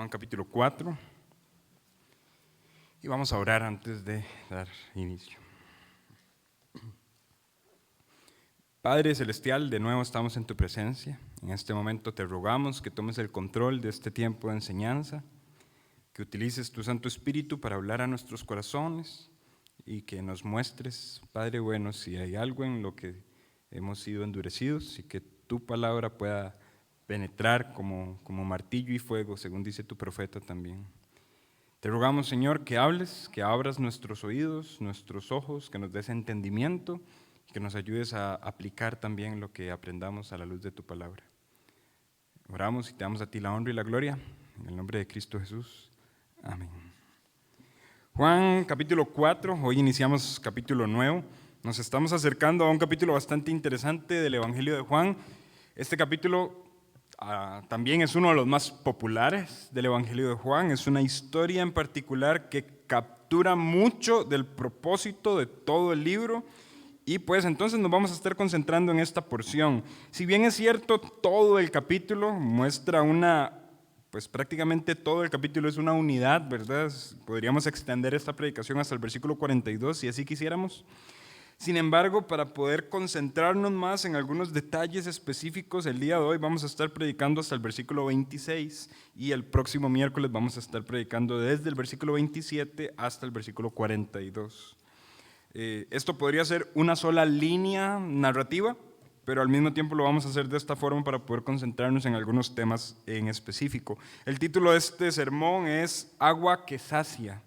Juan capítulo 4, y vamos a orar antes de dar inicio. Padre Celestial, de nuevo estamos en tu presencia. En este momento te rogamos que tomes el control de este tiempo de enseñanza, que utilices tu Santo Espíritu para hablar a nuestros corazones y que nos muestres, Padre bueno, si hay algo en lo que hemos sido endurecidos y que tu palabra pueda penetrar como martillo y fuego, según dice tu profeta también. Te rogamos, Señor, que hables, que abras nuestros oídos, nuestros ojos, que nos des entendimiento y que nos ayudes a aplicar también lo que aprendamos a la luz de tu palabra. Oramos y te damos a ti la honra y la gloria, en el nombre de Cristo Jesús. Amén. Juan capítulo 4, hoy iniciamos capítulo nuevo. Nos estamos acercando a un capítulo bastante interesante del Evangelio de Juan. Este capítulo también es uno de los más populares del Evangelio de Juan. Es una historia en particular que captura mucho del propósito de todo el libro y pues entonces nos vamos a estar concentrando en esta porción. Si bien es cierto, todo el capítulo muestra pues prácticamente todo el capítulo es una unidad, ¿verdad? Podríamos extender esta predicación hasta el versículo 42 si así quisiéramos. Sin embargo, para poder concentrarnos más en algunos detalles específicos, el día de hoy vamos a estar predicando hasta el versículo 26 y el próximo miércoles vamos a estar predicando desde el versículo 27 hasta el versículo 42. Esto podría ser una sola línea narrativa, pero al mismo tiempo lo vamos a hacer de esta forma para poder concentrarnos en algunos temas en específico. El título de este sermón es Agua que sacia.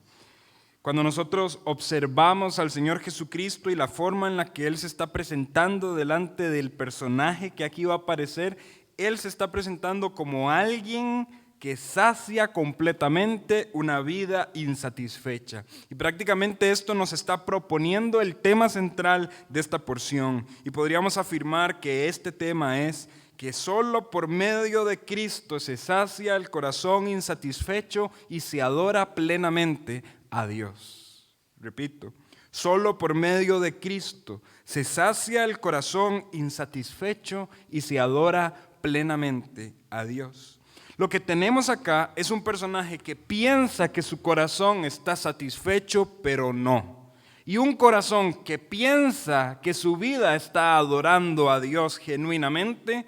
Cuando nosotros observamos al Señor Jesucristo y la forma en la que Él se está presentando delante del personaje que aquí va a aparecer, Él se está presentando como alguien que sacia completamente una vida insatisfecha. Y prácticamente esto nos está proponiendo el tema central de esta porción. Y podríamos afirmar que este tema es que solo por medio de Cristo se sacia el corazón insatisfecho y se adora plenamente a Dios. Repito, solo por medio de Cristo se sacia el corazón insatisfecho y se adora plenamente a Dios. Lo que tenemos acá es un personaje que piensa que su corazón está satisfecho, pero no. Y un corazón que piensa que su vida está adorando a Dios genuinamente,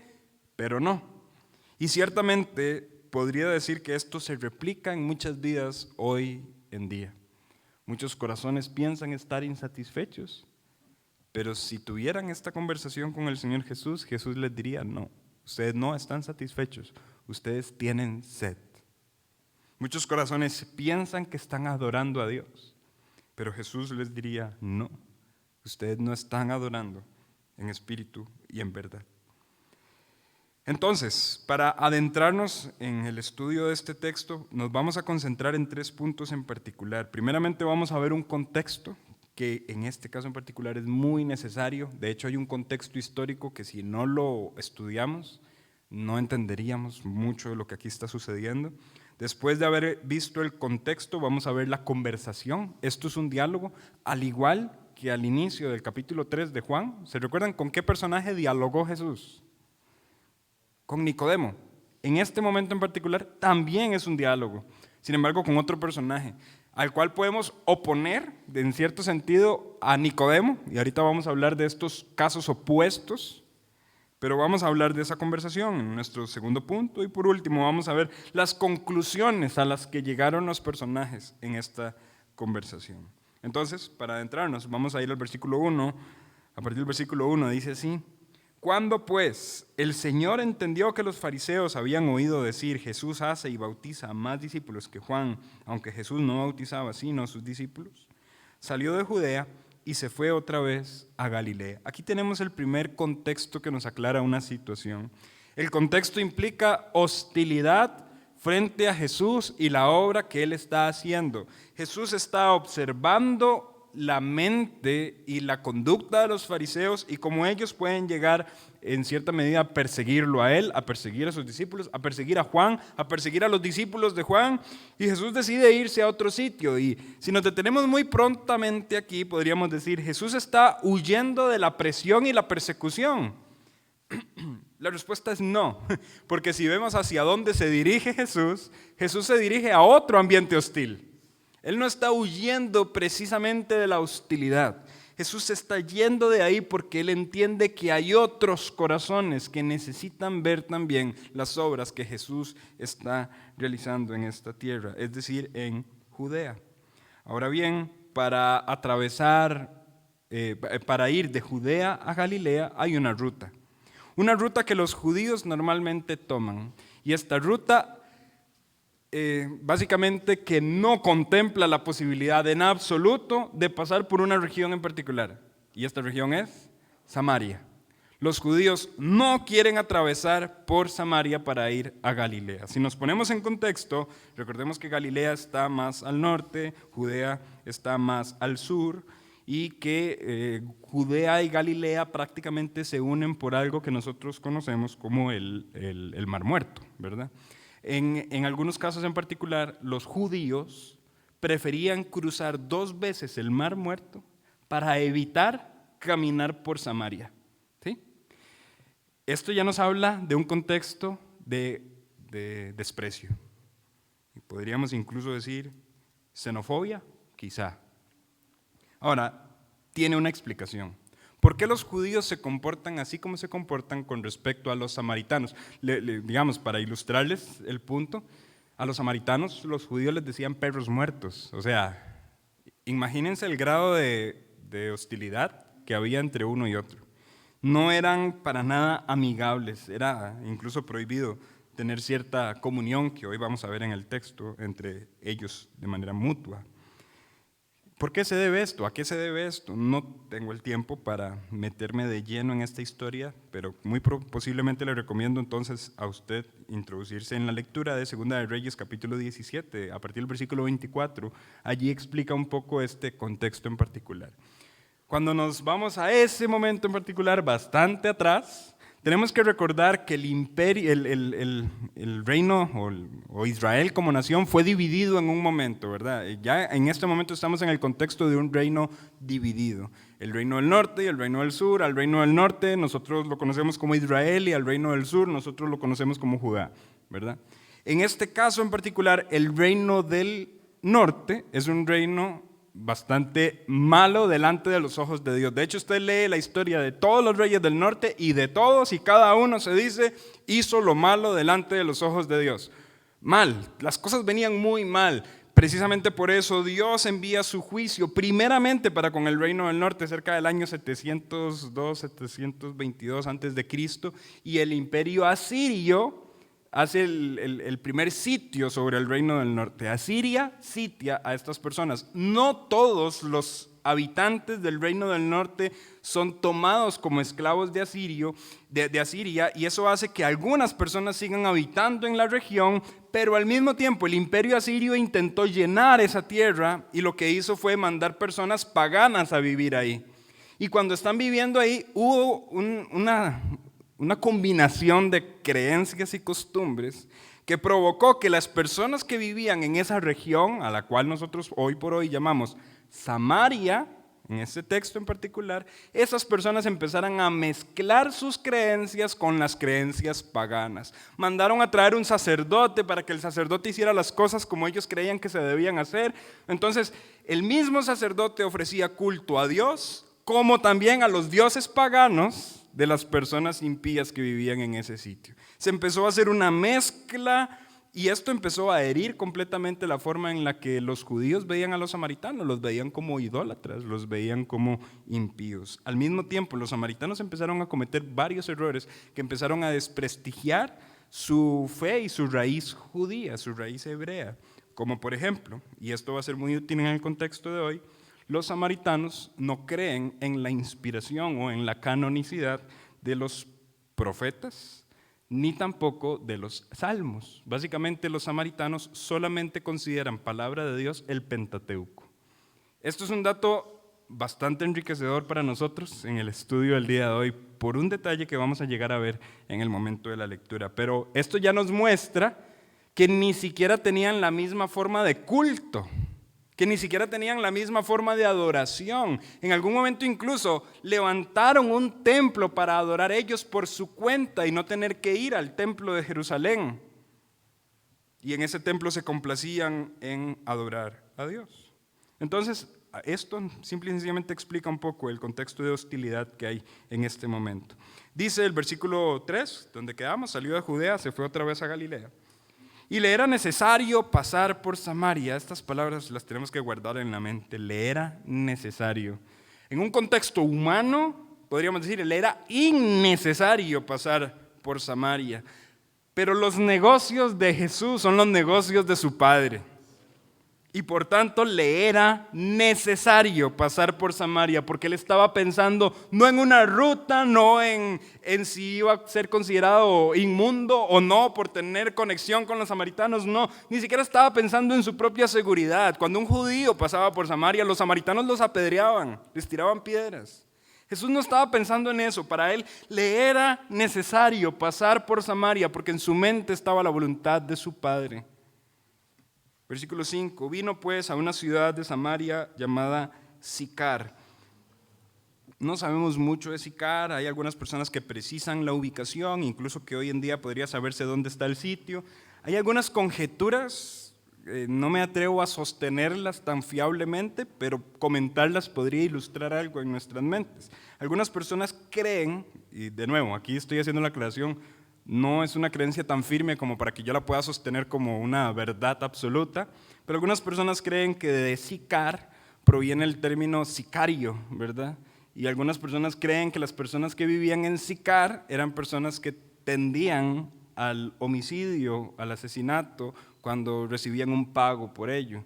pero no. Y ciertamente podría decir que esto se replica en muchas vidas hoy en día. Muchos corazones piensan estar insatisfechos, pero si tuvieran esta conversación con el Señor Jesús, Jesús les diría, no, ustedes no están satisfechos, ustedes tienen sed. Muchos corazones piensan que están adorando a Dios, pero Jesús les diría, no, ustedes no están adorando en espíritu y en verdad. Entonces, para adentrarnos en el estudio de este texto, nos vamos a concentrar en 3 puntos en particular. Primeramente vamos a ver un contexto, que en este caso en particular es muy necesario. De hecho, hay un contexto histórico que si no lo estudiamos, no entenderíamos mucho de lo que aquí está sucediendo. Después de haber visto el contexto, vamos a ver la conversación. Esto es un diálogo, al igual que al inicio del capítulo 3 de Juan. ¿Se recuerdan con qué personaje dialogó Jesús? Con Nicodemo. En este momento en particular también es un diálogo, sin embargo con otro personaje, al cual podemos oponer en cierto sentido a Nicodemo, y ahorita vamos a hablar de estos casos opuestos, pero vamos a hablar de esa conversación en nuestro segundo punto, y por último vamos a ver las conclusiones a las que llegaron los personajes en esta conversación. Entonces, para adentrarnos, vamos a ir al versículo 1, a partir del versículo 1 dice así: Cuando pues el Señor entendió que los fariseos habían oído decir, Jesús hace y bautiza a más discípulos que Juan, aunque Jesús no bautizaba sino a sus discípulos, salió de Judea y se fue otra vez a Galilea. Aquí tenemos el primer contexto que nos aclara una situación. El contexto implica hostilidad frente a Jesús y la obra que Él está haciendo. Jesús está observando la mente y la conducta de los fariseos y cómo ellos pueden llegar en cierta medida a perseguirlo a él, a perseguir a sus discípulos, a perseguir a Juan, a perseguir a los discípulos de Juan, y Jesús decide irse a otro sitio. Y si nos detenemos muy prontamente aquí, podríamos decir, Jesús está huyendo de la presión y la persecución. La respuesta es no, porque si vemos hacia dónde se dirige Jesús, Jesús se dirige a otro ambiente hostil. Él no está huyendo precisamente de la hostilidad. Jesús se está yendo de ahí porque Él entiende que hay otros corazones que necesitan ver también las obras que Jesús está realizando en esta tierra, es decir, en Judea. Ahora bien, para ir de Judea a Galilea hay una ruta que los judíos normalmente toman. Y esta ruta básicamente que no contempla la posibilidad en absoluto de pasar por una región en particular. Y esta región es Samaria. Los judíos no quieren atravesar por Samaria para ir a Galilea. Si nos ponemos en contexto, recordemos que Galilea está más al norte, Judea está más al sur, y que Judea y Galilea prácticamente se unen por algo que nosotros conocemos como el Mar Muerto, ¿verdad? En algunos casos en particular, los judíos preferían cruzar 2 veces el Mar Muerto para evitar caminar por Samaria. ¿Sí? Esto ya nos habla de un contexto de desprecio. Podríamos incluso decir xenofobia, quizá. Ahora, tiene una explicación. ¿Por qué los judíos se comportan así como se comportan con respecto a los samaritanos? Digamos, para ilustrarles el punto, a los samaritanos los judíos les decían perros muertos. O sea, imagínense el grado de hostilidad que había entre uno y otro. No eran para nada amigables, era incluso prohibido tener cierta comunión, que hoy vamos a ver en el texto, entre ellos de manera mutua. ¿Por qué se debe esto? ¿A qué se debe esto? No tengo el tiempo para meterme de lleno en esta historia, pero muy posiblemente le recomiendo entonces a usted introducirse en la lectura de Segunda de Reyes, capítulo 17, a partir del versículo 24. Allí explica un poco este contexto en particular. Cuando nos vamos a ese momento en particular, bastante atrás, tenemos que recordar que el imperio, el reino o Israel como nación fue dividido en un momento, ¿verdad? Ya en este momento estamos en el contexto de un reino dividido. El reino del norte y el reino del sur. Al reino del norte nosotros lo conocemos como Israel y al reino del sur nosotros lo conocemos como Judá, ¿verdad? En este caso en particular, el reino del norte es un reino bastante malo delante de los ojos de Dios. De hecho, usted lee la historia de todos los reyes del norte y de todos y cada uno se dice, hizo lo malo delante de los ojos de Dios. Mal, las cosas venían muy mal. Precisamente por eso Dios envía su juicio primeramente para con el reino del norte cerca del año 702, 722 antes de Cristo, y el imperio asirio hace el primer sitio sobre el reino del norte. Asiria sitia a estas personas. No todos los habitantes del reino del norte son tomados como esclavos de Asiria, y eso hace que algunas personas sigan habitando en la región, pero al mismo tiempo el imperio asirio intentó llenar esa tierra y lo que hizo fue mandar personas paganas a vivir ahí. Y cuando están viviendo ahí hubo una combinación de creencias y costumbres que provocó que las personas que vivían en esa región, a la cual nosotros hoy por hoy llamamos Samaria, en este texto en particular, esas personas empezaran a mezclar sus creencias con las creencias paganas. Mandaron a traer un sacerdote para que el sacerdote hiciera las cosas como ellos creían que se debían hacer. Entonces, el mismo sacerdote ofrecía culto a Dios, como también a los dioses paganos de las personas impías que vivían en ese sitio. Se empezó a hacer una mezcla y esto empezó a herir completamente la forma en la que los judíos veían a los samaritanos. Los veían como idólatras, los veían como impíos. Al mismo tiempo, los samaritanos empezaron a cometer varios errores que empezaron a desprestigiar su fe y su raíz judía, su raíz hebrea. Como por ejemplo, y esto va a ser muy útil en el contexto de hoy, los samaritanos no creen en la inspiración o en la canonicidad de los profetas, ni tampoco de los salmos. Básicamente los samaritanos solamente consideran palabra de Dios el Pentateuco. Esto es un dato bastante enriquecedor para nosotros en el estudio del día de hoy, por un detalle que vamos a llegar a ver en el momento de la lectura. Pero esto ya nos muestra que ni siquiera tenían la misma forma de culto que ni siquiera tenían la misma forma de adoración. En algún momento incluso levantaron un templo para adorar ellos por su cuenta y no tener que ir al templo de Jerusalén. Y en ese templo se complacían en adorar a Dios. Entonces, esto simple y sencillamente explica un poco el contexto de hostilidad que hay en este momento. Dice el versículo 3, donde quedamos, salió de Judea, se fue otra vez a Galilea. Y le era necesario pasar por Samaria. Estas palabras las tenemos que guardar en la mente. Le era necesario. En un contexto humano, podríamos decir, le era innecesario pasar por Samaria. Pero los negocios de Jesús son los negocios de su Padre. Y por tanto le era necesario pasar por Samaria, porque él estaba pensando no en una ruta, no en si iba a ser considerado inmundo o no por tener conexión con los samaritanos, no, ni siquiera estaba pensando en su propia seguridad. Cuando un judío pasaba por Samaria, los samaritanos los apedreaban, les tiraban piedras. Jesús no estaba pensando en eso, para él le era necesario pasar por Samaria, porque en su mente estaba la voluntad de su Padre. Versículo 5, vino pues a una ciudad de Samaria llamada Sicar. No sabemos mucho de Sicar, hay algunas personas que precisan la ubicación, incluso que hoy en día podría saberse dónde está el sitio. Hay algunas conjeturas, no me atrevo a sostenerlas tan fiablemente, pero comentarlas podría ilustrar algo en nuestras mentes. Algunas personas creen, y de nuevo, aquí estoy haciendo la aclaración, no es una creencia tan firme como para que yo la pueda sostener como una verdad absoluta, pero algunas personas creen que de sicar proviene el término sicario, ¿verdad? Y algunas personas creen que las personas que vivían en Sicar eran personas que tendían al homicidio, al asesinato, cuando recibían un pago por ello.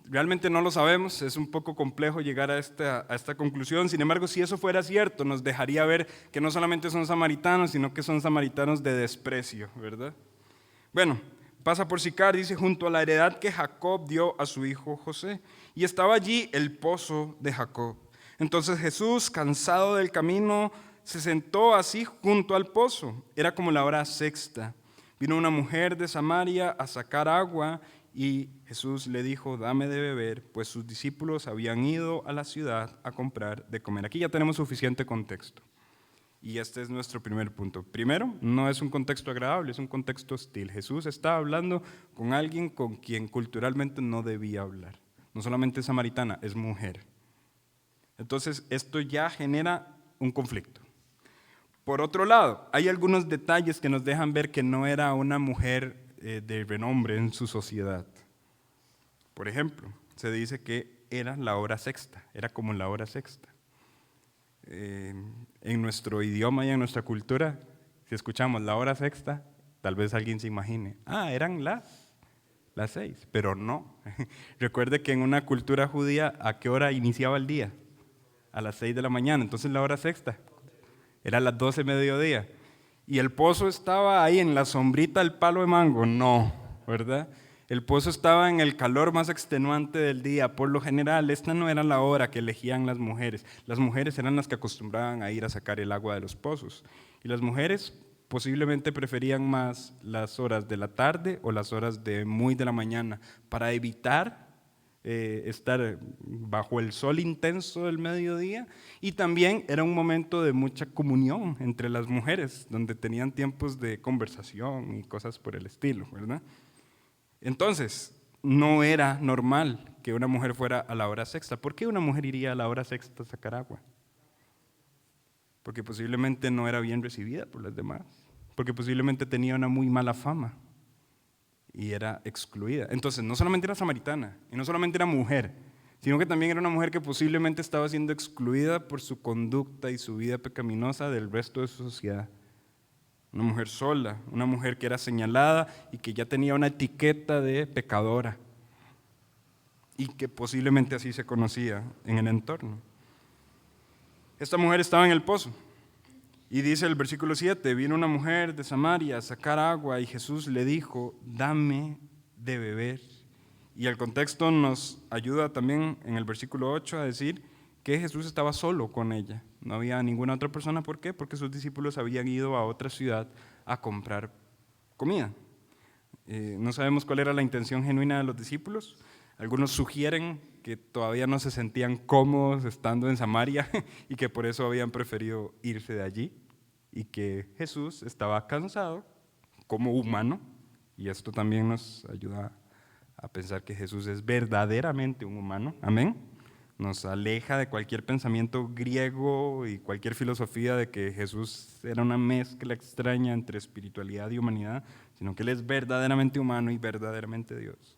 Realmente no lo sabemos, es un poco complejo llegar a esta conclusión. Sin embargo, si eso fuera cierto, nos dejaría ver que no solamente son samaritanos, sino que son samaritanos de desprecio, ¿verdad? Bueno, pasa por Sicar, dice, junto a la heredad que Jacob dio a su hijo José. Y estaba allí el pozo de Jacob. Entonces Jesús, cansado del camino, se sentó así junto al pozo. Era como la hora sexta. Vino una mujer de Samaria a sacar agua y Jesús le dijo, dame de beber, pues sus discípulos habían ido a la ciudad a comprar de comer. Aquí ya tenemos suficiente contexto. Y este es nuestro primer punto. Primero, no es un contexto agradable, es un contexto hostil. Jesús está hablando con alguien con quien culturalmente no debía hablar. No solamente es samaritana, es mujer. Entonces, esto ya genera un conflicto. Por otro lado, hay algunos detalles que nos dejan ver que no era una mujer de renombre en su sociedad. Por ejemplo, se dice que era la hora sexta, era como la hora sexta. En nuestro idioma y en nuestra cultura, si escuchamos la hora sexta, tal vez alguien se imagine, eran las 6, pero no. Recuerde que en una cultura judía, ¿a qué hora iniciaba el día? A las 6 de la mañana, entonces la hora sexta era a las 12 de mediodía. ¿Y el pozo estaba ahí en la sombrita del palo de mango? No, ¿verdad? El pozo estaba en el calor más extenuante del día. Por lo general, esta no era la hora que elegían las mujeres. Las mujeres eran las que acostumbraban a ir a sacar el agua de los pozos. Y las mujeres posiblemente preferían más las horas de la tarde o las horas de muy de la mañana para evitar estar bajo el sol intenso del mediodía, y también era un momento de mucha comunión entre las mujeres, donde tenían tiempos de conversación y cosas por el estilo, ¿verdad? Entonces, no era normal que una mujer fuera a la hora sexta. ¿Por qué una mujer iría a la hora sexta a sacar agua? Porque posiblemente no era bien recibida por las demás, porque posiblemente tenía una muy mala fama y era excluida. Entonces, no solamente era samaritana, y no solamente era mujer, sino que también era una mujer que posiblemente estaba siendo excluida por su conducta y su vida pecaminosa del resto de su sociedad. Una mujer sola, una mujer que era señalada y que ya tenía una etiqueta de pecadora, y que posiblemente así se conocía en el entorno. Esta mujer estaba en el pozo. Y dice el versículo 7, vino una mujer de Samaria a sacar agua y Jesús le dijo, dame de beber. Y el contexto nos ayuda también en el versículo 8 a decir que Jesús estaba solo con ella. No había ninguna otra persona. ¿Por qué? Porque sus discípulos habían ido a otra ciudad a comprar comida. No sabemos cuál era la intención genuina de los discípulos. Algunos sugieren que todavía no se sentían cómodos estando en Samaria y que por eso habían preferido irse de allí, y que Jesús estaba cansado como humano, y esto también nos ayuda a pensar que Jesús es verdaderamente un humano, amén. Nos aleja de cualquier pensamiento griego y cualquier filosofía de que Jesús era una mezcla extraña entre espiritualidad y humanidad, sino que Él es verdaderamente humano y verdaderamente Dios.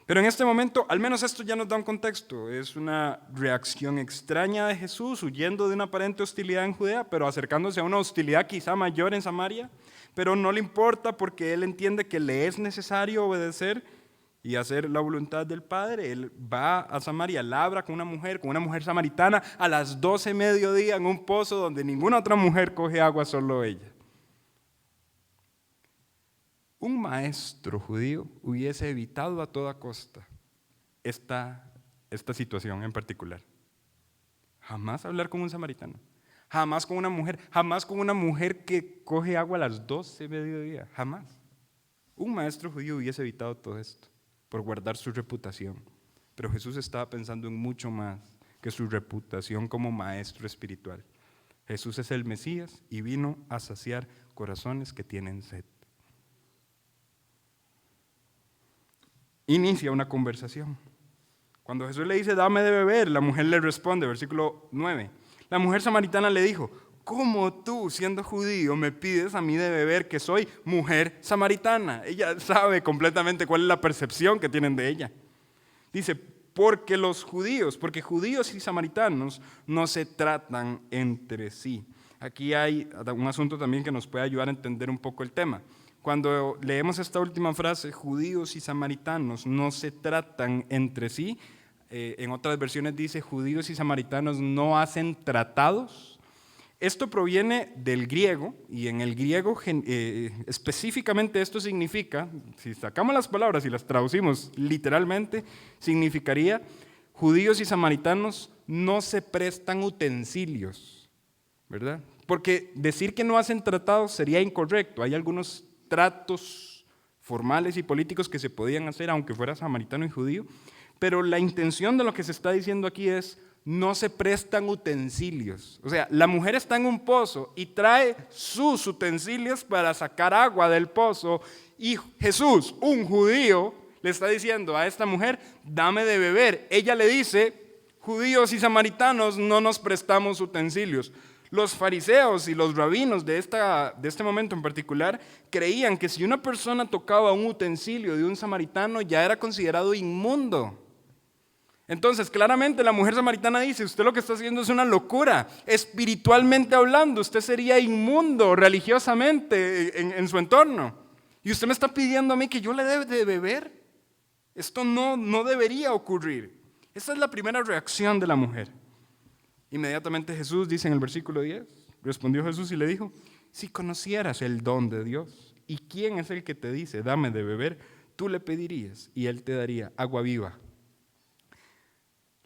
Pero en este momento, al menos esto ya nos da un contexto. Es una reacción extraña de Jesús, huyendo de una aparente hostilidad en Judea, pero acercándose a una hostilidad quizá mayor en Samaria, pero no le importa porque Él entiende que le es necesario obedecer y hacer la voluntad del Padre. Él va a Samaria, labra con una mujer samaritana, a las 12 mediodía en un pozo donde ninguna otra mujer coge agua, solo ella. Un maestro judío hubiese evitado a toda costa esta situación en particular. Jamás hablar con un samaritano, jamás con una mujer que coge agua a las 12 mediodía, jamás. Un maestro judío hubiese evitado todo esto por guardar su reputación. Pero Jesús estaba pensando en mucho más que su reputación como maestro espiritual. Jesús es el Mesías y vino a saciar corazones que tienen sed. Inicia una conversación. Cuando Jesús le dice, dame de beber, la mujer le responde, versículo 9. La mujer samaritana le dijo, ¿cómo tú, siendo judío, me pides a mí de beber que soy mujer samaritana? Ella sabe completamente cuál es la percepción que tienen de ella. Dice, porque judíos y samaritanos no se tratan entre sí. Aquí hay un asunto también que nos puede ayudar a entender un poco el tema. Cuando leemos esta última frase, judíos y samaritanos no se tratan entre sí, en otras versiones dice, judíos y samaritanos no hacen tratados. Esto proviene del griego, y en el griego específicamente esto significa, si sacamos las palabras y las traducimos literalmente, significaría, judíos y samaritanos no se prestan utensilios, ¿verdad? Porque decir que no hacen tratados sería incorrecto. Hay algunos tratos formales y políticos que se podían hacer aunque fuera samaritano y judío, pero la intención de lo que se está diciendo aquí es no se prestan utensilios. O sea, la mujer está en un pozo y trae sus utensilios para sacar agua del pozo, y Jesús, un judío, le está diciendo a esta mujer, dame de beber. Ella le dice, judíos y samaritanos no nos prestamos utensilios. Los fariseos y los rabinos de este momento en particular creían que si una persona tocaba un utensilio de un samaritano ya era considerado inmundo. Entonces, claramente la mujer samaritana dice, usted lo que está haciendo es una locura. Espiritualmente hablando, usted sería inmundo religiosamente en su entorno. Y usted me está pidiendo a mí que yo le dé de beber. Esto no debería ocurrir. Esa es la primera reacción de la mujer. Inmediatamente Jesús dice en el versículo 10, respondió Jesús y le dijo, si conocieras el don de Dios y quién es el que te dice, dame de beber, tú le pedirías y él te daría agua viva.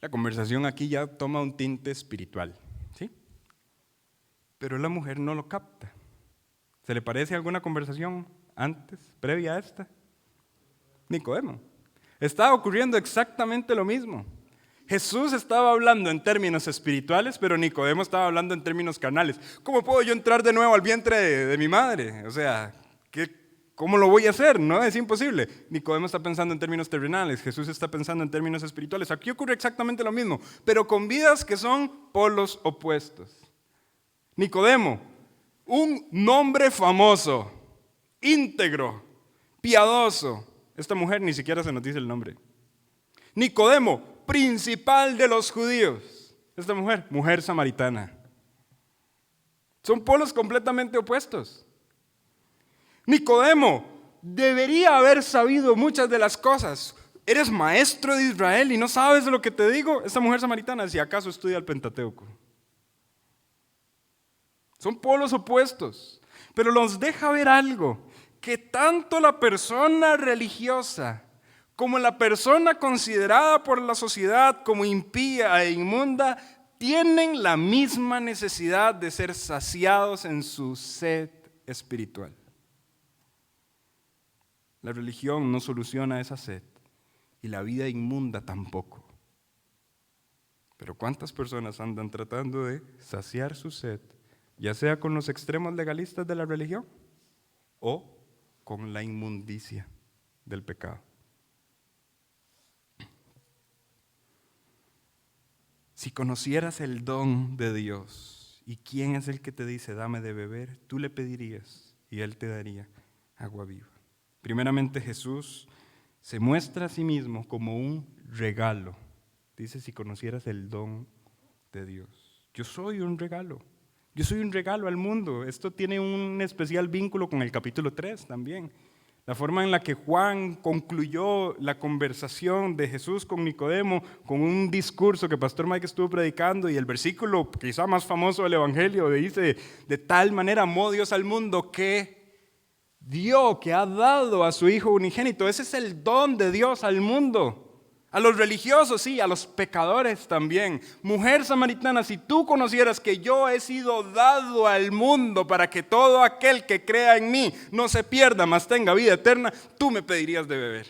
La conversación aquí ya toma un tinte espiritual, ¿sí? Pero la mujer no lo capta. ¿Se le parece alguna conversación antes, previa a esta? Nicodemo. Estaba ocurriendo exactamente lo mismo. Jesús estaba hablando en términos espirituales, pero Nicodemo estaba hablando en términos carnales. ¿Cómo puedo yo entrar de nuevo al vientre de mi madre? O sea, ¿cómo lo voy a hacer? No, es imposible. Nicodemo está pensando en términos terrenales, Jesús está pensando en términos espirituales. Aquí ocurre exactamente lo mismo, pero con vidas que son polos opuestos. Nicodemo, un nombre famoso, íntegro, piadoso. Esta mujer ni siquiera se nos dice el nombre. Nicodemo, principal de los judíos. Esta mujer, mujer samaritana. Son polos completamente opuestos. Nicodemo debería haber sabido muchas de las cosas. Eres maestro de Israel y no sabes de lo que te digo. Esta mujer samaritana, si acaso estudia el Pentateuco. Son polos opuestos, pero nos deja ver algo, que tanto la persona religiosa como la persona considerada por la sociedad como impía e inmunda, tienen la misma necesidad de ser saciados en su sed espiritual. La religión no soluciona esa sed, y la vida inmunda tampoco. Pero ¿cuántas personas andan tratando de saciar su sed, ya sea con los extremos legalistas de la religión o con la inmundicia del pecado? Si conocieras el don de Dios y quién es el que te dice dame de beber, tú le pedirías y Él te daría agua viva. Primeramente Jesús se muestra a sí mismo como un regalo. Dice, si conocieras el don de Dios. Yo soy un regalo. Yo soy un regalo al mundo. Esto tiene un especial vínculo con el capítulo 3 también. La forma en la que Juan concluyó la conversación de Jesús con Nicodemo con un discurso que Pastor Mike estuvo predicando, y el versículo quizá más famoso del Evangelio dice, de tal manera amó Dios al mundo que dio, que ha dado a su Hijo unigénito. Ese es el don de Dios al mundo. A los religiosos, sí, a los pecadores también. Mujer samaritana, si tú conocieras que yo he sido dado al mundo para que todo aquel que crea en mí no se pierda, mas tenga vida eterna, tú me pedirías de beber.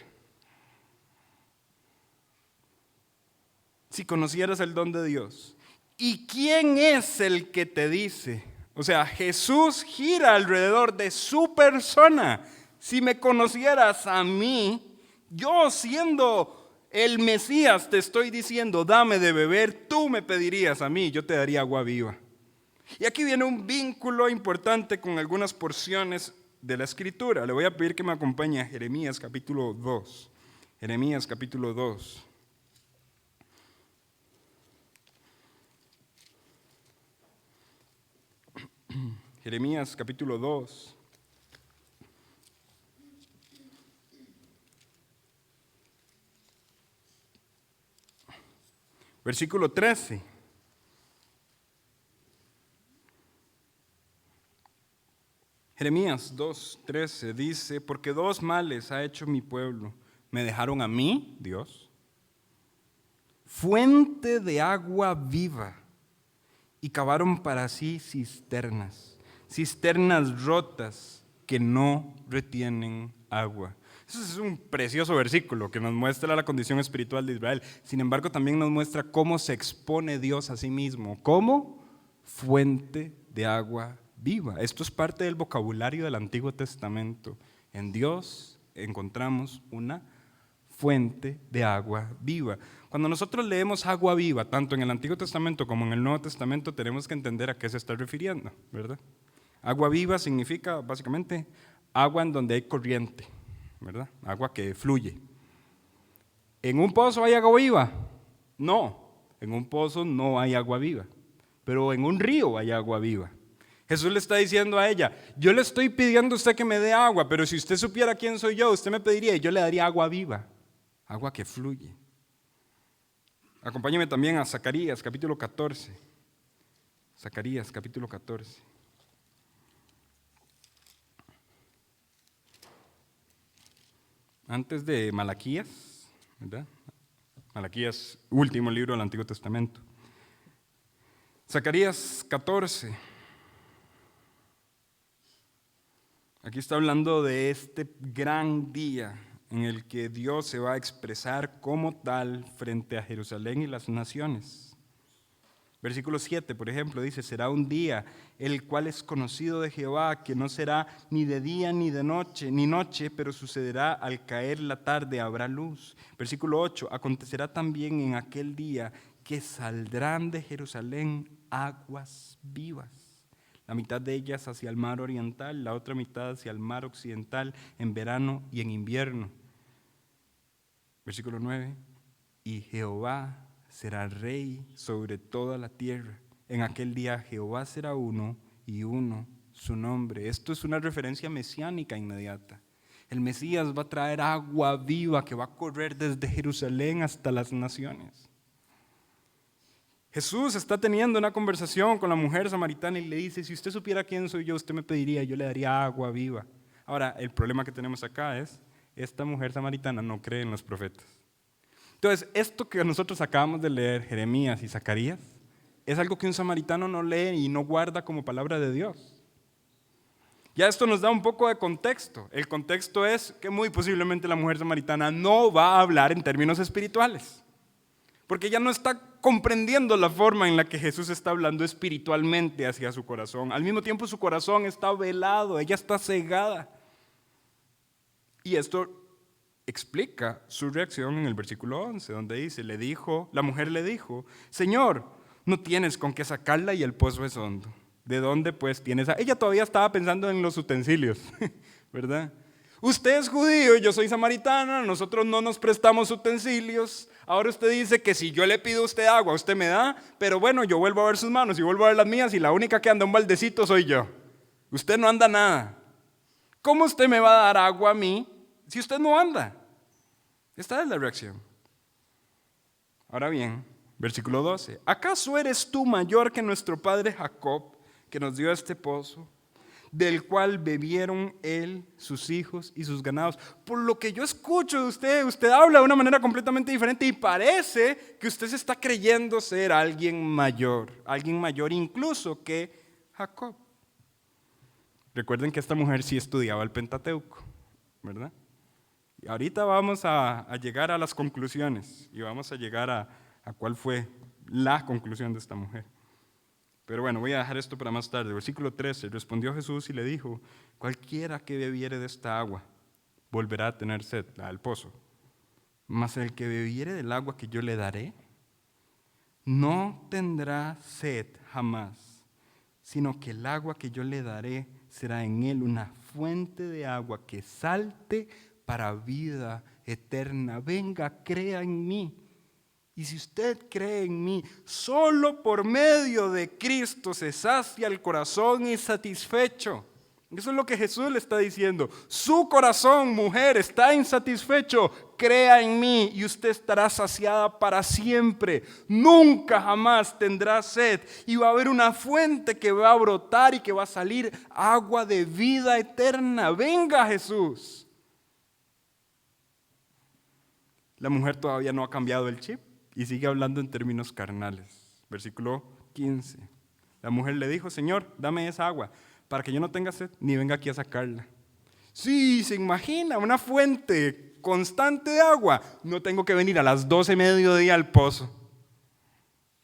Si conocieras el don de Dios. ¿Y quién es el que te dice? O sea, Jesús gira alrededor de su persona. Si me conocieras a mí, yo siendo el Mesías te estoy diciendo, dame de beber, tú me pedirías a mí, yo te daría agua viva. Y aquí viene un vínculo importante con algunas porciones de la Escritura. Le voy a pedir que me acompañe a Jeremías capítulo 2. Jeremías capítulo 2. Jeremías capítulo 2. Versículo 13. Jeremías 2:13 dice, porque dos males ha hecho mi pueblo. Me dejaron a mí, Dios, fuente de agua viva, y cavaron para sí cisternas rotas que no retienen agua. Eso es un precioso versículo que nos muestra la condición espiritual de Israel. Sin embargo, también nos muestra cómo se expone Dios a sí mismo, como fuente de agua viva. Esto es parte del vocabulario del Antiguo Testamento. En Dios encontramos una fuente de agua viva. Cuando nosotros leemos agua viva, tanto en el Antiguo Testamento como en el Nuevo Testamento, tenemos que entender a qué se está refiriendo, ¿verdad? Agua viva significa básicamente agua en donde hay corriente, ¿verdad? Agua que fluye. ¿En un pozo hay agua viva? No, en un pozo no hay agua viva, pero en un río hay agua viva. Jesús le está diciendo a ella, yo le estoy pidiendo a usted que me dé agua, pero si usted supiera quién soy yo, usted me pediría y yo le daría agua viva, agua que fluye. Acompáñeme también a Zacarías capítulo 14. Zacarías capítulo 14. Antes de Malaquías, ¿verdad? Malaquías, último libro del Antiguo Testamento. Zacarías 14. Aquí está hablando de este gran día en el que Dios se va a expresar como tal frente a Jerusalén y las naciones. Versículo 7, por ejemplo, dice, será un día el cual es conocido de Jehová, que no será ni de día ni de noche, ni noche, pero sucederá al caer la tarde, habrá luz. Versículo 8, acontecerá también en aquel día que saldrán de Jerusalén aguas vivas, la mitad de ellas hacia el mar oriental, la otra mitad hacia el mar occidental, en verano y en invierno. Versículo 9, y Jehová será rey sobre toda la tierra. En aquel día Jehová será uno y uno su nombre. Esto es una referencia mesiánica inmediata. El Mesías va a traer agua viva que va a correr desde Jerusalén hasta las naciones. Jesús está teniendo una conversación con la mujer samaritana y le dice, si usted supiera quién soy yo, usted me pediría, yo le daría agua viva. Ahora, el problema que tenemos acá es, esta mujer samaritana no cree en los profetas. Entonces, esto que nosotros acabamos de leer, Jeremías y Zacarías, es algo que un samaritano no lee y no guarda como palabra de Dios. Ya esto nos da un poco de contexto. El contexto es que muy posiblemente la mujer samaritana no va a hablar en términos espirituales, porque ella no está comprendiendo la forma en la que Jesús está hablando espiritualmente hacia su corazón. Al mismo tiempo su corazón está velado, ella está cegada. Y esto explica su reacción en el versículo 11, donde dice, la mujer le dijo, Señor, no tienes con qué sacarla y el pozo es hondo. ¿De dónde pues tienes? Ella todavía estaba pensando en los utensilios, ¿verdad? Usted es judío y yo soy samaritana, nosotros no nos prestamos utensilios. Ahora usted dice que si yo le pido a usted agua, usted me da, pero bueno, yo vuelvo a ver sus manos y vuelvo a ver las mías y la única que anda un baldecito soy yo. Usted no anda nada. ¿Cómo usted me va a dar agua a mí si usted no anda? Esta es la reacción. Ahora bien, versículo 12. ¿Acaso eres tú mayor que nuestro padre Jacob, que nos dio este pozo, del cual bebieron él, sus hijos y sus ganados? Por lo que yo escucho de usted, usted habla de una manera completamente diferente y parece que usted se está creyendo ser alguien mayor incluso que Jacob. Recuerden que esta mujer sí estudiaba el Pentateuco, ¿verdad? Y ahorita vamos a llegar a las conclusiones y vamos a llegar a cuál fue la conclusión de esta mujer. Pero bueno, voy a dejar esto para más tarde. Versículo 13, respondió Jesús y le dijo, cualquiera que bebiere de esta agua volverá a tener sed, al pozo. Mas el que bebiere del agua que yo le daré, no tendrá sed jamás, sino que el agua que yo le daré será en él una fuente de agua que salte para vida eterna. Venga, crea en mí. Y si usted cree en mí, solo por medio de Cristo se sacia el corazón insatisfecho. Eso es lo que Jesús le está diciendo. Su corazón, mujer, está insatisfecho. Crea en mí y usted estará saciada para siempre. Nunca jamás tendrá sed. Y va a haber una fuente que va a brotar y que va a salir agua de vida eterna. Venga, Jesús. La mujer todavía no ha cambiado el chip y sigue hablando en términos carnales. Versículo 15. La mujer le dijo, Señor, dame esa agua para que yo no tenga sed ni venga aquí a sacarla. Sí, se imagina, una fuente constante de agua. No tengo que venir a las 12 mediodía al pozo.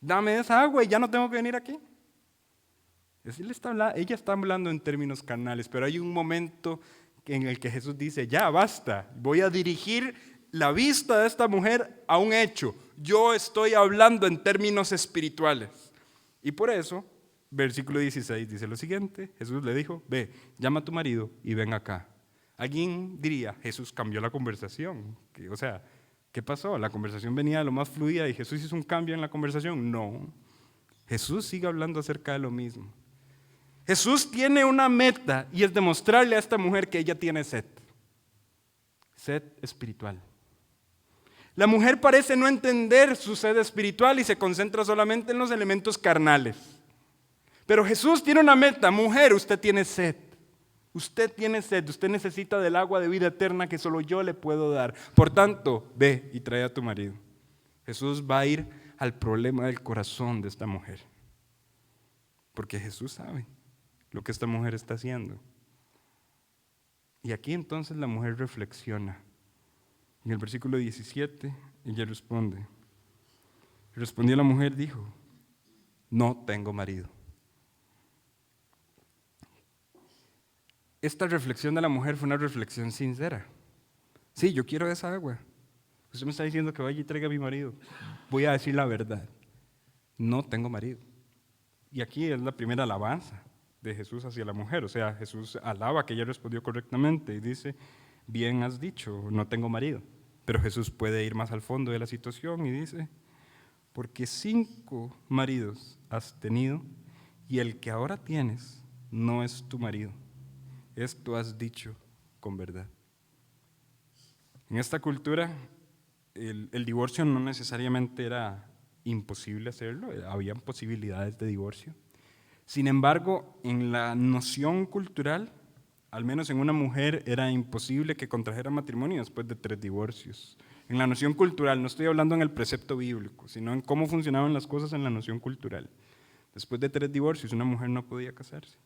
Dame esa agua y ya no tengo que venir aquí. Ella está hablando en términos carnales, pero hay un momento en el que Jesús dice, ya basta, voy a dirigir la vista de esta mujer a un hecho. Yo estoy hablando en términos espirituales. Y por eso, versículo 16 dice lo siguiente, Jesús le dijo, ve, llama a tu marido y ven acá. Alguien diría, Jesús cambió la conversación. O sea, ¿qué pasó? La conversación venía de lo más fluida y Jesús hizo un cambio en la conversación. No, Jesús sigue hablando acerca de lo mismo. Jesús tiene una meta y es demostrarle a esta mujer que ella tiene sed. Sed espiritual. La mujer parece no entender su sed espiritual y se concentra solamente en los elementos carnales. Pero Jesús tiene una meta. Mujer, usted tiene sed. Usted tiene sed. Usted necesita del agua de vida eterna que solo yo le puedo dar. Por tanto, ve y trae a tu marido. Jesús va a ir al problema del corazón de esta mujer. Porque Jesús sabe lo que esta mujer está haciendo. Y aquí entonces la mujer reflexiona. En el versículo 17, ella responde. Respondió la mujer, dijo, no tengo marido. Esta reflexión de la mujer fue una reflexión sincera. Sí, yo quiero esa agua. Usted me está diciendo que vaya y traiga a mi marido. Voy a decir la verdad. No tengo marido. Y aquí es la primera alabanza de Jesús hacia la mujer. O sea, Jesús alaba que ella respondió correctamente y dice, bien has dicho, no tengo marido. Pero Jesús puede ir más al fondo de la situación y dice, porque 5 maridos has tenido y el que ahora tienes no es tu marido. Esto has dicho con verdad. En esta cultura, el divorcio no necesariamente era imposible hacerlo, habían posibilidades de divorcio. Sin embargo, en la noción cultural, al menos en una mujer, era imposible que contrajera matrimonio después de 3 divorcios. En la noción cultural, no estoy hablando en el precepto bíblico, sino en cómo funcionaban las cosas en la noción cultural. Después de 3 divorcios, una mujer no podía casarse.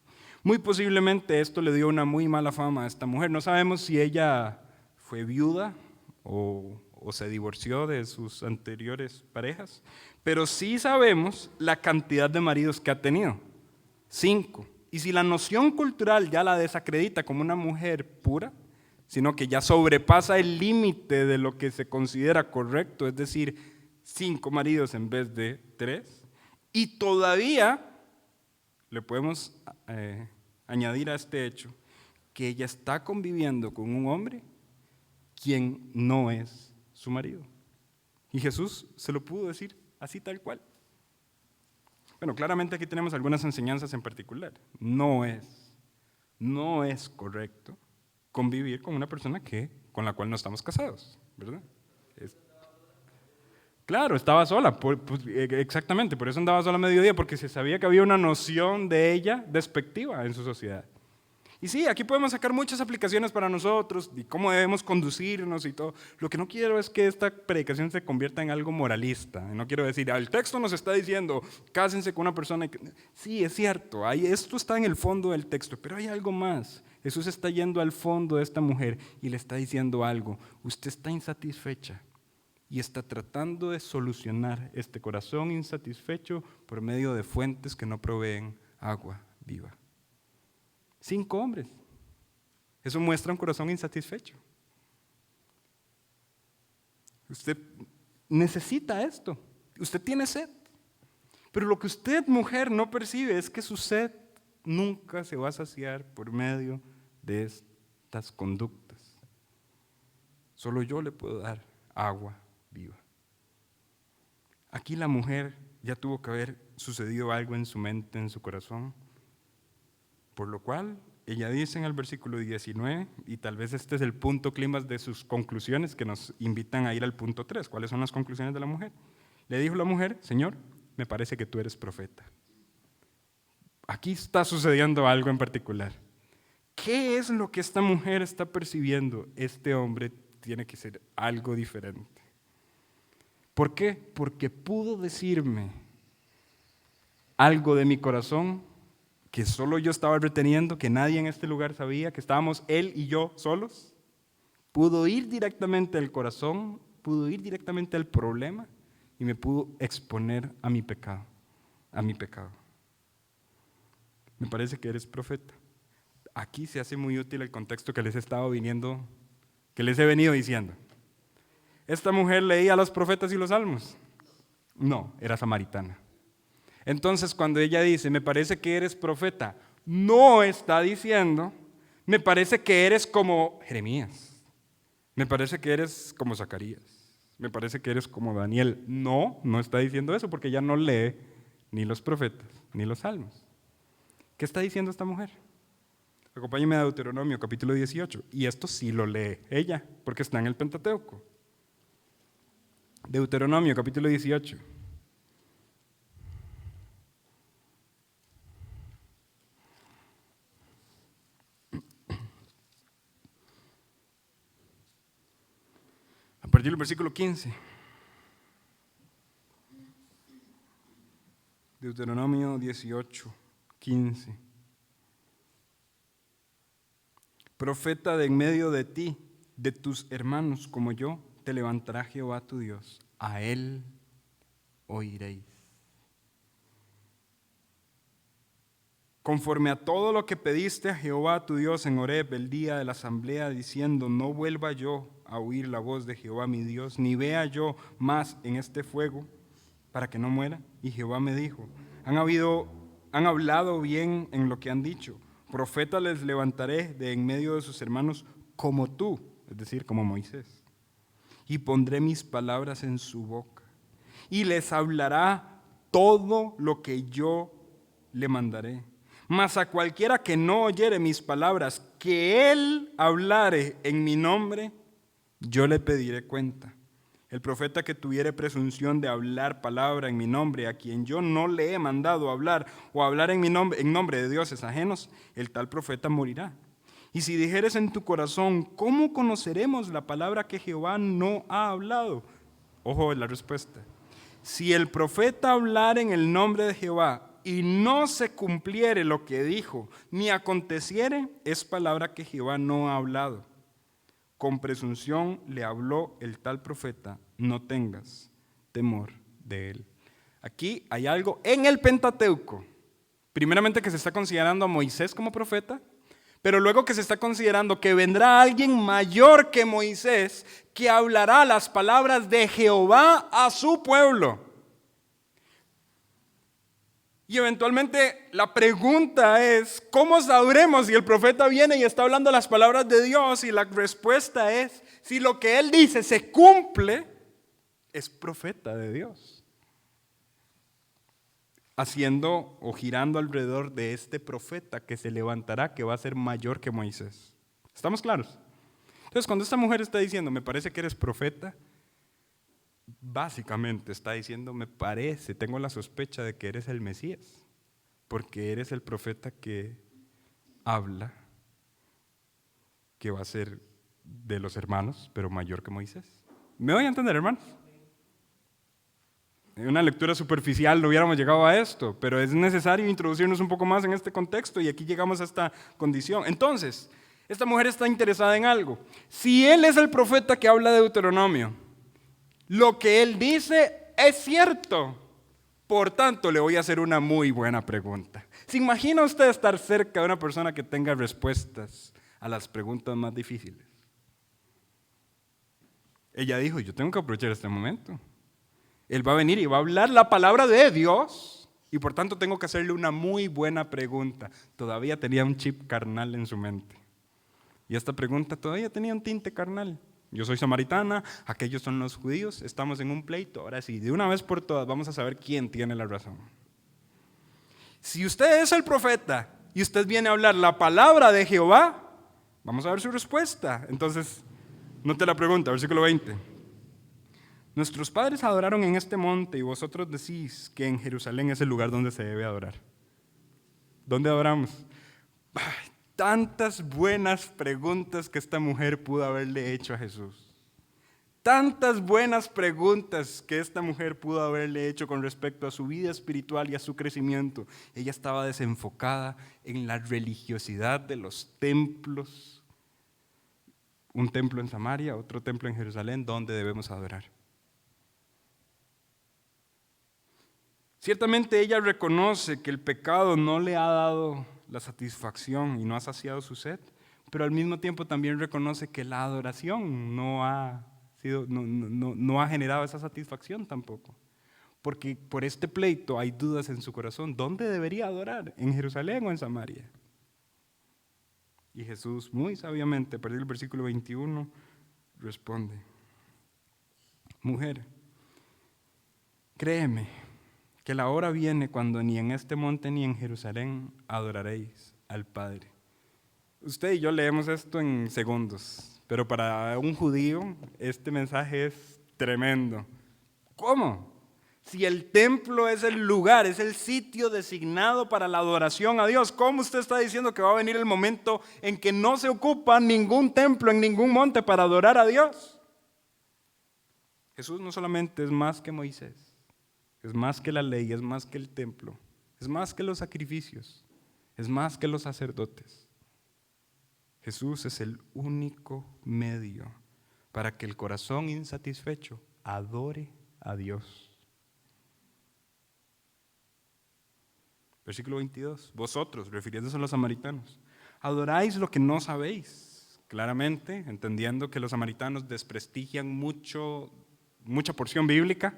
Muy posiblemente esto le dio una muy mala fama a esta mujer. No sabemos si ella fue viuda o se divorció de sus anteriores parejas, pero sí sabemos la cantidad de maridos que ha tenido, 5. Y si la noción cultural ya la desacredita como una mujer pura, sino que ya sobrepasa el límite de lo que se considera correcto, es decir, 5 maridos en vez de 3, y todavía le podemos añadir a este hecho que ella está conviviendo con un hombre quien no es su marido. Y Jesús se lo pudo decir así tal cual. Bueno, claramente aquí tenemos algunas enseñanzas en particular. No es correcto convivir con una persona con la cual no estamos casados, ¿verdad? Claro, estaba sola, exactamente, por eso andaba sola a mediodía, porque se sabía que había una noción de ella despectiva en su sociedad. Y sí, aquí podemos sacar muchas aplicaciones para nosotros y cómo debemos conducirnos y todo. Lo que no quiero es que esta predicación se convierta en algo moralista. No quiero decir, el texto nos está diciendo, cásense con una persona. Sí, es cierto, esto está en el fondo del texto, pero hay algo más. Jesús está yendo al fondo de esta mujer y le está diciendo algo. Usted está insatisfecha y está tratando de solucionar este corazón insatisfecho por medio de fuentes que no proveen agua viva. 5 hombres. Eso muestra un corazón insatisfecho. Usted necesita esto. Usted tiene sed. Pero lo que usted, mujer, no percibe es que su sed nunca se va a saciar por medio de estas conductas. Solo yo le puedo dar agua viva. Aquí la mujer ya tuvo que haber sucedido algo en su mente, en su corazón, por lo cual ella dice en el versículo 19, y tal vez este es el punto clímax de sus conclusiones que nos invitan a ir al punto 3. ¿Cuáles son las conclusiones de la mujer? Le dijo la mujer, Señor, me parece que tú eres profeta. Aquí está sucediendo algo en particular. ¿Qué es lo que esta mujer está percibiendo? Este hombre tiene que ser algo diferente. ¿Por qué? Porque pudo decirme algo de mi corazón que solo yo estaba reteniendo, que nadie en este lugar sabía, que estábamos él y yo solos. Pudo ir directamente al corazón, pudo ir directamente al problema y me pudo exponer a mi pecado, Me parece que eres profeta. Aquí se hace muy útil el contexto que les he venido diciendo. ¿Esta mujer leía los profetas y los salmos? No, era samaritana. Entonces, cuando ella dice, me parece que eres profeta, no está diciendo, me parece que eres como Jeremías, me parece que eres como Zacarías, me parece que eres como Daniel. No está diciendo eso porque ella no lee ni los profetas ni los salmos. ¿Qué está diciendo esta mujer? Acompáñenme a Deuteronomio capítulo 18, y esto sí lo lee ella, porque está en el Pentateuco. Deuteronomio capítulo 18. A partir del versículo 15. Deuteronomio 18, 15. Profeta de en medio de ti, de tus hermanos como yo, te levantará Jehová tu Dios. A él oiréis. Conforme a todo lo que pediste a Jehová tu Dios en Horeb el día de la asamblea, diciendo, no vuelva yo a oír la voz de Jehová mi Dios, ni vea yo más en este fuego, para que no muera. Y Jehová me dijo, han hablado bien en lo que han dicho. Profeta les levantaré de en medio de sus hermanos como tú, es decir, como Moisés. Y pondré mis palabras en su boca. Y les hablará todo lo que yo le mandaré. Mas a cualquiera que no oyere mis palabras, que él hablare en mi nombre, yo le pediré cuenta. El profeta que tuviere presunción de hablar palabra en mi nombre, a quien yo no le he mandado hablar, o hablar en mi nombre, en nombre de dioses ajenos, el tal profeta morirá. Y si dijeres en tu corazón, ¿cómo conoceremos la palabra que Jehová no ha hablado? Ojo la respuesta. Si el profeta hablar en el nombre de Jehová y no se cumpliere lo que dijo, ni aconteciere, es palabra que Jehová no ha hablado. Con presunción le habló el tal profeta, no tengas temor de él. Aquí hay algo en el Pentateuco. Primeramente que se está considerando a Moisés como profeta, pero luego que se está considerando que vendrá alguien mayor que Moisés que hablará las palabras de Jehová a su pueblo. Y eventualmente la pregunta es, ¿cómo sabremos si el profeta viene y está hablando las palabras de Dios? Y la respuesta es, si lo que él dice se cumple, es profeta de Dios. Haciendo o girando alrededor de este profeta que se levantará, que va a ser mayor que Moisés. ¿Estamos claros? Entonces, cuando esta mujer está diciendo, me parece que eres profeta, básicamente está diciendo, me parece, tengo la sospecha de que eres el Mesías, porque eres el profeta que habla, que va a ser de los hermanos, pero mayor que Moisés. ¿Me voy a entender, hermanos? En una lectura superficial no hubiéramos llegado a esto, pero es necesario introducirnos un poco más en este contexto y aquí llegamos a esta condición. Entonces, esta mujer está interesada en algo. Si él es el profeta que habla de Deuteronomio, lo que él dice es cierto. Por tanto, le voy a hacer una muy buena pregunta. ¿Se imagina usted estar cerca de una persona que tenga respuestas a las preguntas más difíciles? Ella dijo, yo tengo que aprovechar este momento. Él va a venir y va a hablar la palabra de Dios y por tanto tengo que hacerle una muy buena pregunta. Todavía tenía un chip carnal en su mente. Y esta pregunta todavía tenía un tinte carnal. Yo soy samaritana, aquellos son los judíos, estamos en un pleito. Ahora sí, de una vez por todas vamos a saber quién tiene la razón. Si usted es el profeta y usted viene a hablar la palabra de Jehová, vamos a ver su respuesta. Entonces, note la pregunta, versículo 20. Nuestros padres adoraron en este monte y vosotros decís que en Jerusalén es el lugar donde se debe adorar. ¿Dónde adoramos? Ay, tantas buenas preguntas que esta mujer pudo haberle hecho a Jesús. Tantas buenas preguntas que esta mujer pudo haberle hecho con respecto a su vida espiritual y a su crecimiento. Ella estaba desenfocada en la religiosidad de los templos. Un templo en Samaria, otro templo en Jerusalén, donde debemos adorar. Ciertamente ella reconoce que el pecado no le ha dado la satisfacción y no ha saciado su sed, pero al mismo tiempo también reconoce que la adoración no ha generado esa satisfacción tampoco. Porque por este pleito hay dudas en su corazón. ¿Dónde debería adorar? ¿En Jerusalén o en Samaria? Y Jesús muy sabiamente, a partir del versículo 21, responde, mujer, créeme, que la hora viene cuando ni en este monte ni en Jerusalén adoraréis al Padre. Usted y yo leemos esto en segundos, pero para un judío este mensaje es tremendo. ¿Cómo? Si el templo es el lugar, es el sitio designado para la adoración a Dios, ¿cómo usted está diciendo que va a venir el momento en que no se ocupa ningún templo en ningún monte para adorar a Dios? Jesús no solamente es más que Moisés, es más que la ley, es más que el templo, es más que los sacrificios, es más que los sacerdotes. Jesús es el único medio para que el corazón insatisfecho adore a Dios. Versículo 22. Vosotros, refiriéndose a los samaritanos, adoráis lo que no sabéis. Claramente, entendiendo que los samaritanos desprestigian mucha porción bíblica.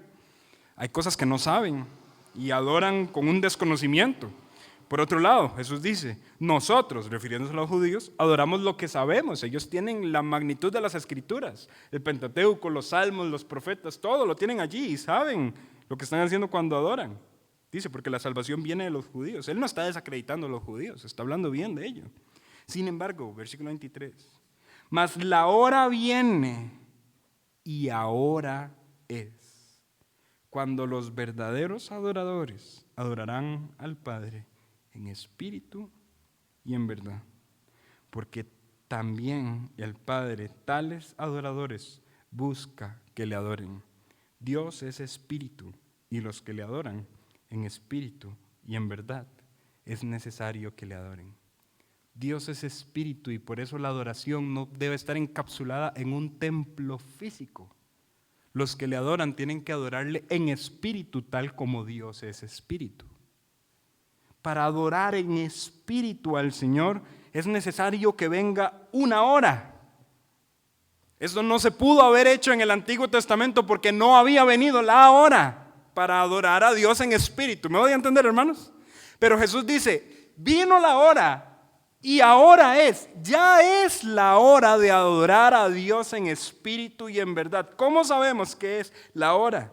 Hay cosas que no saben y adoran con un desconocimiento. Por otro lado, Jesús dice, nosotros, refiriéndose a los judíos, adoramos lo que sabemos. Ellos tienen la magnitud de las Escrituras, el Pentateuco, los Salmos, los profetas, todo lo tienen allí y saben lo que están haciendo cuando adoran. Dice, porque la salvación viene de los judíos. Él no está desacreditando a los judíos, está hablando bien de ellos. Sin embargo, versículo 23, mas la hora viene y ahora es, cuando los verdaderos adoradores adorarán al Padre en espíritu y en verdad. Porque también el Padre tales adoradores busca que le adoren. Dios es espíritu y los que le adoran en espíritu y en verdad, es necesario que le adoren. Dios es espíritu y por eso la adoración no debe estar encapsulada en un templo físico. Los que le adoran tienen que adorarle en espíritu, tal como Dios es espíritu. Para adorar en espíritu al Señor es necesario que venga una hora. Eso no se pudo haber hecho en el Antiguo Testamento porque no había venido la hora para adorar a Dios en espíritu. ¿Me voy a entender, hermanos? Pero Jesús dice, vino la hora. Y ahora ya es la hora de adorar a Dios en espíritu y en verdad. ¿Cómo sabemos que es la hora?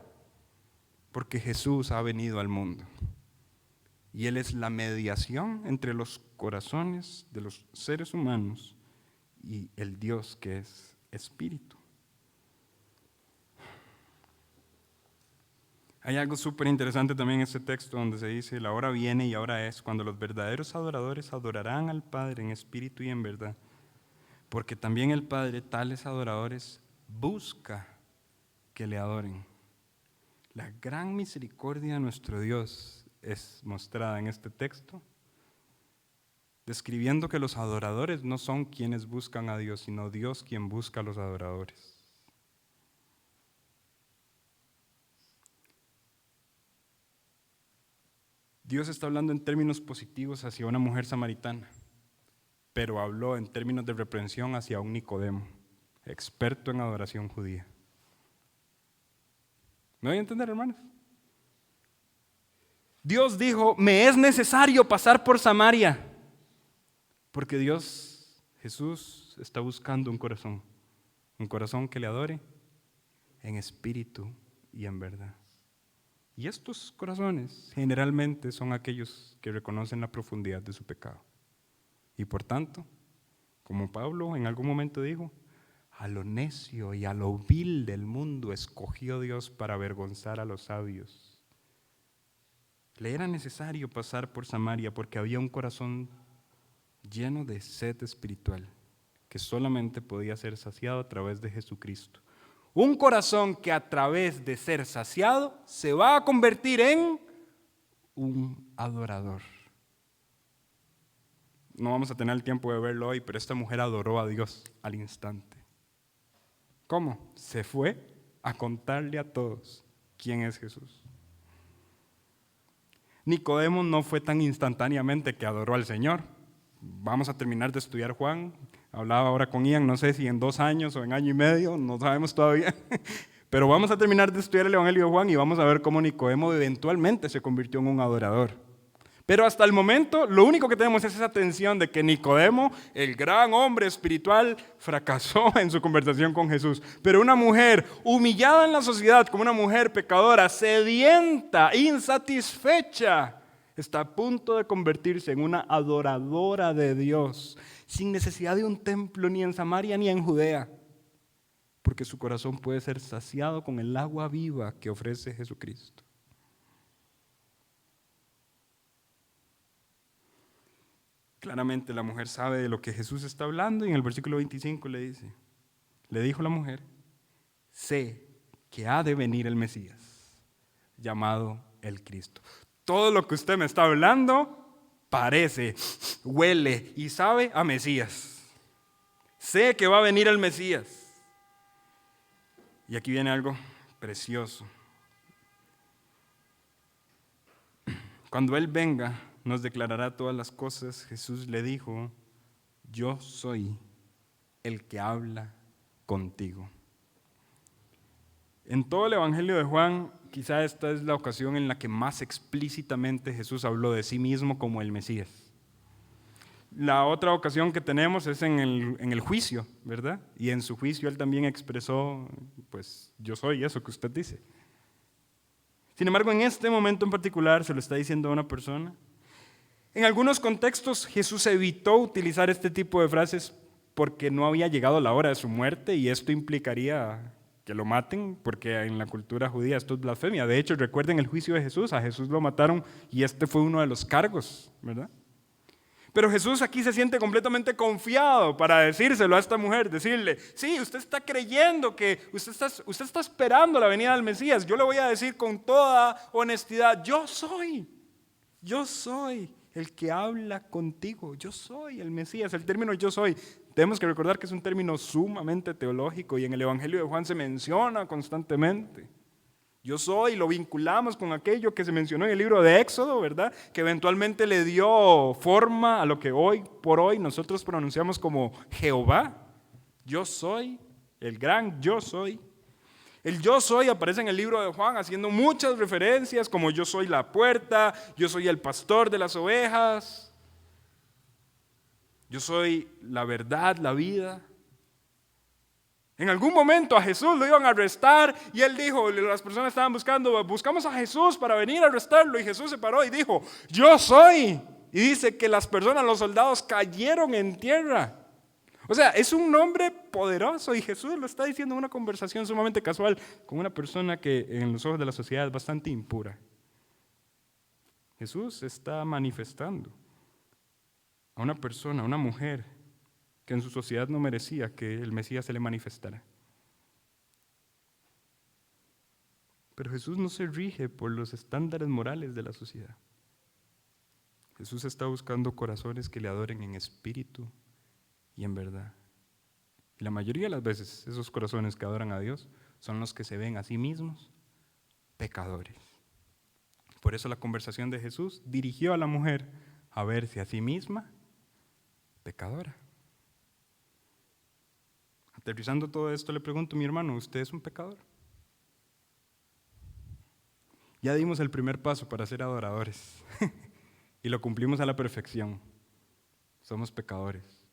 Porque Jesús ha venido al mundo. Y Él es la mediación entre los corazones de los seres humanos y el Dios que es espíritu. Hay algo súper interesante también en este texto donde se dice, la hora viene y ahora es, cuando los verdaderos adoradores adorarán al Padre en espíritu y en verdad, porque también el Padre, tales adoradores, busca que le adoren. La gran misericordia de nuestro Dios es mostrada en este texto, describiendo que los adoradores no son quienes buscan a Dios, sino Dios quien busca a los adoradores. Dios está hablando en términos positivos hacia una mujer samaritana, pero habló en términos de reprensión hacia un Nicodemo, experto en adoración judía. ¿Me voy a entender, hermanos? Dios dijo, me es necesario pasar por Samaria, porque Dios, Jesús, está buscando un corazón que le adore en espíritu y en verdad. Y estos corazones generalmente son aquellos que reconocen la profundidad de su pecado. Y por tanto, como Pablo en algún momento dijo, a lo necio y a lo vil del mundo escogió Dios para avergonzar a los sabios. Le era necesario pasar por Samaria porque había un corazón lleno de sed espiritual que solamente podía ser saciado a través de Jesucristo. Un corazón que a través de ser saciado se va a convertir en un adorador. No vamos a tener el tiempo de verlo hoy, pero esta mujer adoró a Dios al instante. ¿Cómo? Se fue a contarle a todos quién es Jesús. Nicodemo no fue tan instantáneamente que adoró al Señor. Vamos a terminar de estudiar Juan. Hablaba ahora con Ian, no sé si en 2 años o en año y medio, no sabemos todavía. Pero vamos a terminar de estudiar el Evangelio de Juan y vamos a ver cómo Nicodemo eventualmente se convirtió en un adorador. Pero hasta el momento, lo único que tenemos es esa tensión de que Nicodemo, el gran hombre espiritual, fracasó en su conversación con Jesús. Pero una mujer humillada en la sociedad, como una mujer pecadora, sedienta, insatisfecha, está a punto de convertirse en una adoradora de Dios, sin necesidad de un templo ni en Samaria ni en Judea, porque su corazón puede ser saciado con el agua viva que ofrece Jesucristo. Claramente la mujer sabe de lo que Jesús está hablando y en el versículo 25 le dijo la mujer, sé que ha de venir el Mesías, llamado el Cristo. Todo lo que usted me está hablando parece, huele y sabe a Mesías. Sé que va a venir el Mesías. Y aquí viene algo precioso. Cuando Él venga, nos declarará todas las cosas. Jesús le dijo, yo soy el que habla contigo. En todo el Evangelio de Juan, quizá esta es la ocasión en la que más explícitamente Jesús habló de sí mismo como el Mesías. La otra ocasión que tenemos es en el juicio, ¿verdad? Y en su juicio Él también expresó, pues, yo soy eso que usted dice. Sin embargo, en este momento en particular se lo está diciendo a una persona. En algunos contextos Jesús evitó utilizar este tipo de frases porque no había llegado la hora de su muerte y esto implicaría que lo maten, porque en la cultura judía esto es blasfemia. De hecho, recuerden el juicio de Jesús, a Jesús lo mataron y este fue uno de los cargos, ¿verdad? Pero Jesús aquí se siente completamente confiado para decírselo a esta mujer, decirle, sí, usted está creyendo que usted está esperando la venida del Mesías. Yo le voy a decir con toda honestidad, yo soy. Yo soy el que habla contigo. Yo soy el Mesías. El término yo soy, tenemos que recordar que es un término sumamente teológico y en el Evangelio de Juan se menciona constantemente. Yo soy, lo vinculamos con aquello que se mencionó en el libro de Éxodo, ¿verdad? Que eventualmente le dio forma a lo que hoy por hoy nosotros pronunciamos como Jehová. Yo soy, el gran yo soy. El yo soy aparece en el libro de Juan haciendo muchas referencias como yo soy la puerta, yo soy el pastor de las ovejas, yo soy la verdad, la vida. En algún momento a Jesús lo iban a arrestar y él dijo, las personas estaban buscamos a Jesús para venir a arrestarlo, y Jesús se paró y dijo, yo soy. Y dice que las personas, los soldados cayeron en tierra. O sea, es un nombre poderoso y Jesús lo está diciendo en una conversación sumamente casual con una persona que en los ojos de la sociedad es bastante impura. Jesús está manifestando a una persona, a una mujer que en su sociedad no merecía que el Mesías se le manifestara. Pero Jesús no se rige por los estándares morales de la sociedad. Jesús está buscando corazones que le adoren en espíritu y en verdad. Y la mayoría de las veces esos corazones que adoran a Dios son los que se ven a sí mismos pecadores. Por eso la conversación de Jesús dirigió a la mujer a verse a sí misma pecadora. Aterrizando todo esto, le pregunto, mi hermano, ¿usted es un pecador? Ya dimos el primer paso para ser adoradores y lo cumplimos a la perfección. Somos pecadores,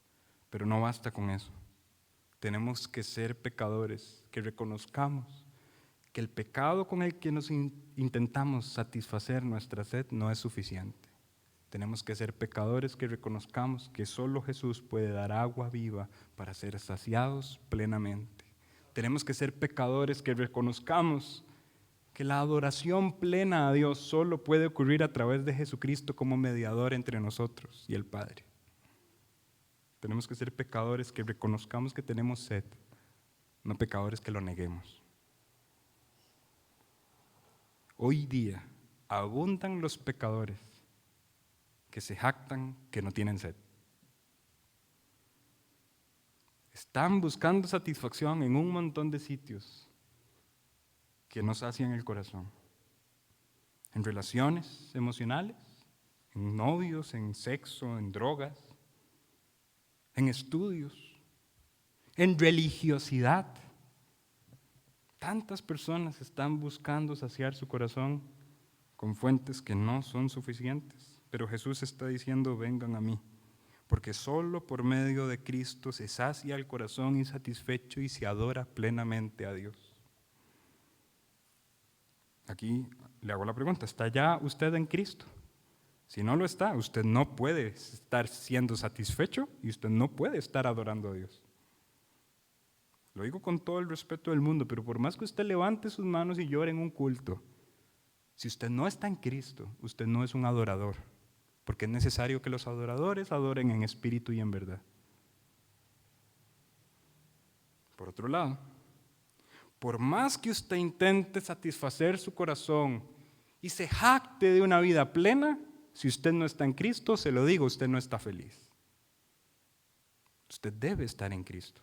pero no basta con eso. Tenemos que ser pecadores, que reconozcamos que el pecado con el que nos intentamos satisfacer nuestra sed no es suficiente. Tenemos que ser pecadores que reconozcamos que solo Jesús puede dar agua viva para ser saciados plenamente. Tenemos que ser pecadores que reconozcamos que la adoración plena a Dios solo puede ocurrir a través de Jesucristo como mediador entre nosotros y el Padre. Tenemos que ser pecadores que reconozcamos que tenemos sed, no pecadores que lo neguemos. Hoy día abundan los pecadores que se jactan que no tienen sed. Están buscando satisfacción en un montón de sitios que no sacian el corazón. En relaciones emocionales, en novios, en sexo, en drogas, en estudios, en religiosidad. Tantas personas están buscando saciar su corazón con fuentes que no son suficientes. Pero Jesús está diciendo, vengan a mí, porque solo por medio de Cristo se sacia el corazón insatisfecho y se adora plenamente a Dios. Aquí le hago la pregunta, ¿está ya usted en Cristo? Si no lo está, usted no puede estar siendo satisfecho y usted no puede estar adorando a Dios. Lo digo con todo el respeto del mundo, pero por más que usted levante sus manos y llore en un culto, si usted no está en Cristo, usted no es un adorador, porque es necesario que los adoradores adoren en espíritu y en verdad. Por otro lado, por más que usted intente satisfacer su corazón y se jacte de una vida plena, si usted no está en Cristo, se lo digo, usted no está feliz. Usted debe estar en Cristo.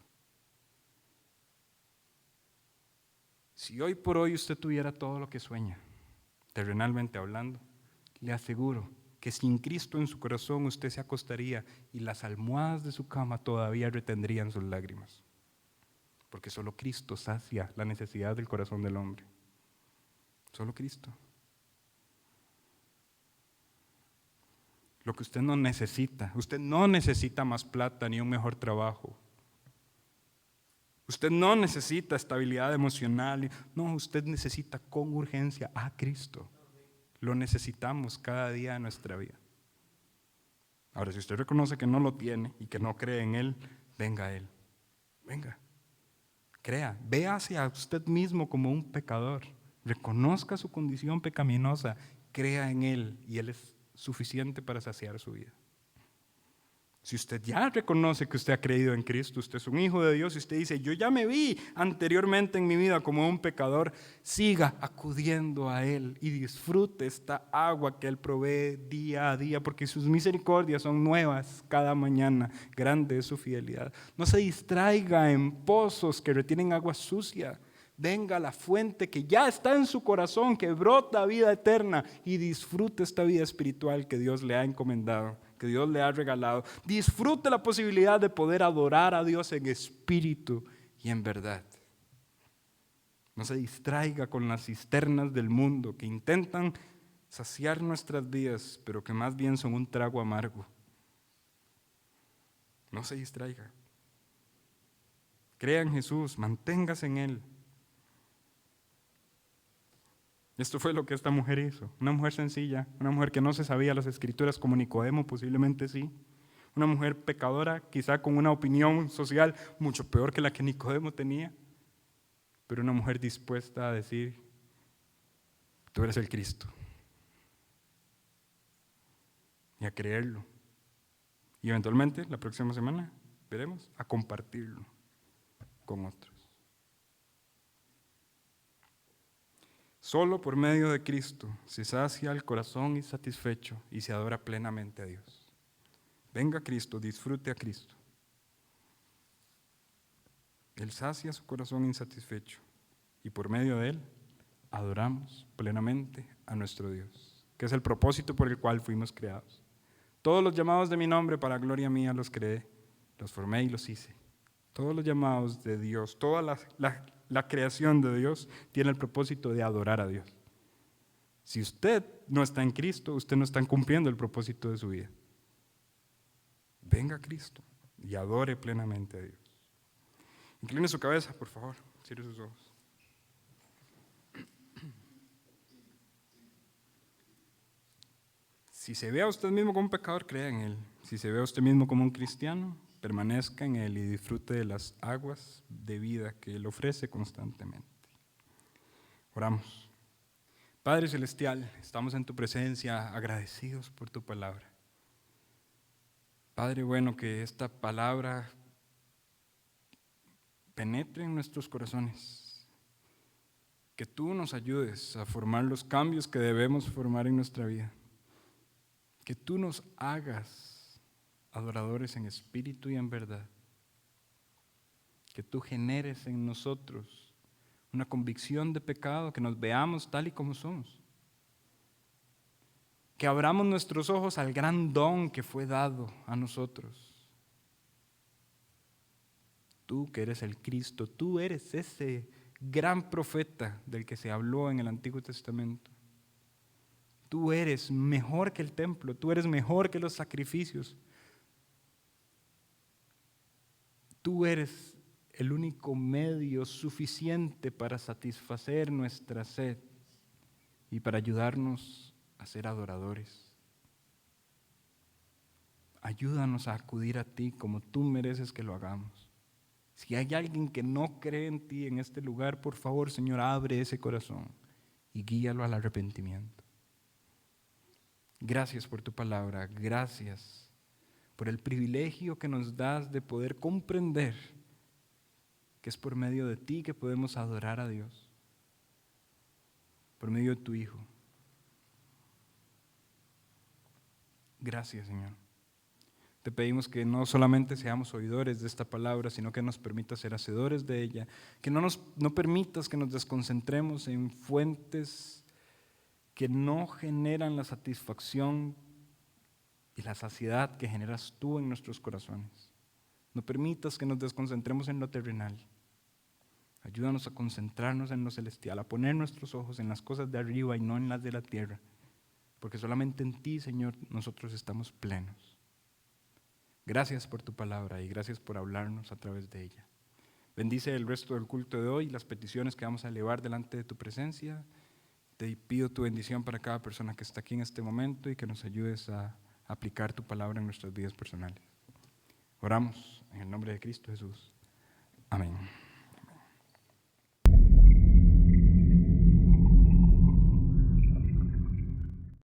Si hoy por hoy usted tuviera todo lo que sueña, terrenalmente hablando, le aseguro que sin Cristo en su corazón usted se acostaría y las almohadas de su cama todavía retendrían sus lágrimas. Porque solo Cristo sacia la necesidad del corazón del hombre. Solo Cristo. Lo que usted no necesita más plata ni un mejor trabajo. Usted no necesita estabilidad emocional, no, usted necesita con urgencia a Cristo. Lo necesitamos cada día de nuestra vida. Ahora, si usted reconoce que no lo tiene y que no cree en Él, venga a Él. Venga, crea, véase a usted mismo como un pecador. Reconozca su condición pecaminosa, crea en Él y Él es suficiente para saciar su vida. Si usted ya reconoce que usted ha creído en Cristo, usted es un hijo de Dios, y usted dice, yo ya me vi anteriormente en mi vida como un pecador, siga acudiendo a Él y disfrute esta agua que Él provee día a día, porque sus misericordias son nuevas cada mañana, grande es su fidelidad. No se distraiga en pozos que retienen agua sucia. Venga a la fuente que ya está en su corazón, que brota vida eterna, y disfrute esta vida espiritual que Dios le ha encomendado, que Dios le ha regalado. Disfrute la posibilidad de poder adorar a Dios en espíritu y en verdad. No se distraiga con las cisternas del mundo que intentan saciar nuestras vidas, pero que más bien son un trago amargo. No se distraiga. Crea en Jesús, manténgase en Él. Esto fue lo que esta mujer hizo. Una mujer sencilla, una mujer que no se sabía las escrituras como Nicodemo, posiblemente sí. Una mujer pecadora, quizá con una opinión social mucho peor que la que Nicodemo tenía. Pero una mujer dispuesta a decir, tú eres el Cristo. Y a creerlo. Y eventualmente, la próxima semana, veremos, a compartirlo con otros. Solo por medio de Cristo se sacia el corazón insatisfecho y se adora plenamente a Dios. Venga a Cristo, disfrute a Cristo. Él sacia su corazón insatisfecho y por medio de Él adoramos plenamente a nuestro Dios, que es el propósito por el cual fuimos creados. Todos los llamados de mi nombre para gloria mía los creé, los formé y los hice. Todos los llamados de Dios, toda la creación de Dios tiene el propósito de adorar a Dios. Si usted no está en Cristo, usted no está cumpliendo el propósito de su vida. Venga a Cristo y adore plenamente a Dios. Incline su cabeza, por favor, cierre sus ojos. Si se ve a usted mismo como un pecador, crea en Él. Si se ve a usted mismo como un cristiano, permanezca en Él y disfrute de las aguas de vida que Él ofrece constantemente. Oramos. Padre Celestial, estamos en tu presencia agradecidos por tu palabra. Padre bueno, que esta palabra penetre en nuestros corazones. Que tú nos ayudes a formar los cambios que debemos formar en nuestra vida. Que tú nos hagas adoradores en espíritu y en verdad. Que tú generes en nosotros una convicción de pecado, que nos veamos tal y como somos. Que abramos nuestros ojos al gran don que fue dado a nosotros. Tú que eres el Cristo, tú eres ese gran profeta del que se habló en el Antiguo Testamento. Tú eres mejor que el templo, tú eres mejor que los sacrificios. Tú eres el único medio suficiente para satisfacer nuestra sed y para ayudarnos a ser adoradores. Ayúdanos a acudir a ti como tú mereces que lo hagamos. Si hay alguien que no cree en ti en este lugar, por favor, Señor, abre ese corazón y guíalo al arrepentimiento. Gracias por tu palabra, gracias por el privilegio que nos das de poder comprender que es por medio de ti que podemos adorar a Dios, por medio de tu Hijo. Gracias, Señor. Te pedimos que no solamente seamos oidores de esta palabra, sino que nos permitas ser hacedores de ella, que no permitas que nos desconcentremos en fuentes que no generan la satisfacción y la saciedad que generas tú en nuestros corazones. No permitas que nos desconcentremos en lo terrenal. Ayúdanos a concentrarnos en lo celestial, a poner nuestros ojos en las cosas de arriba y no en las de la tierra, porque solamente en ti, Señor, nosotros estamos plenos. Gracias por tu palabra y gracias por hablarnos a través de ella. Bendice el resto del culto de hoy y las peticiones que vamos a elevar delante de tu presencia. Te pido tu bendición para cada persona que está aquí en este momento y que nos ayudes a aplicar tu palabra en nuestras vidas personales. Oramos en el nombre de Cristo Jesús. Amén.